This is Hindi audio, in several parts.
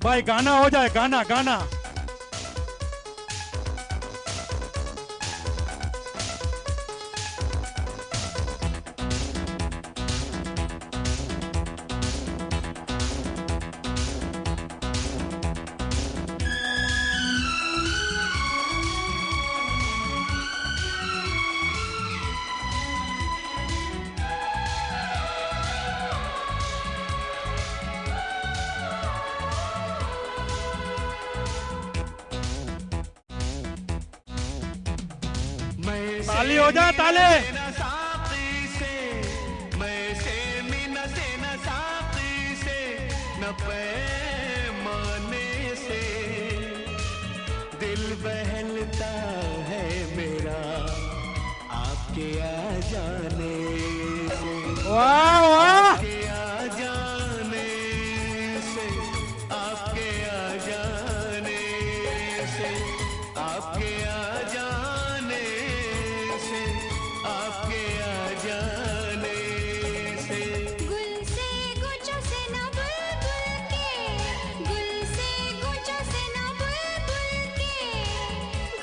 भाई गाना हो जाए, गाना गाना। ताली हो जाए, ताली। पैमाने से दिल बहलता है मेरा आपके आ जाने से। वाह वाह, आपके आ जाने से, आपके आ जाने से, आपके आ जाने से, आपके आ जाने से। गुल से गुच्छों से न बुलबुल के, गुल से गुच्छों से न बुलबुल के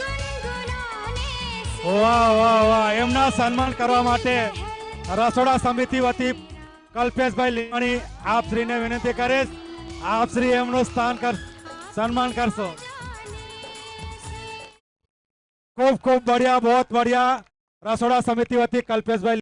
गुनगुनाने से। वाह वाह वाह, એમના સન્માન કરવા માટે રસોડા સમિતિ વતી કલ્પેશભાઈ લીમાણી આપ શ્રીને વિનંતી કરીશ, આપ શ્રી એમનું સન્માન કરશો। ખૂબ ખૂબ બઢિયા, बहुत बढ़िया। રસોડા સમિતિ વતી કલ્પેશભાઈ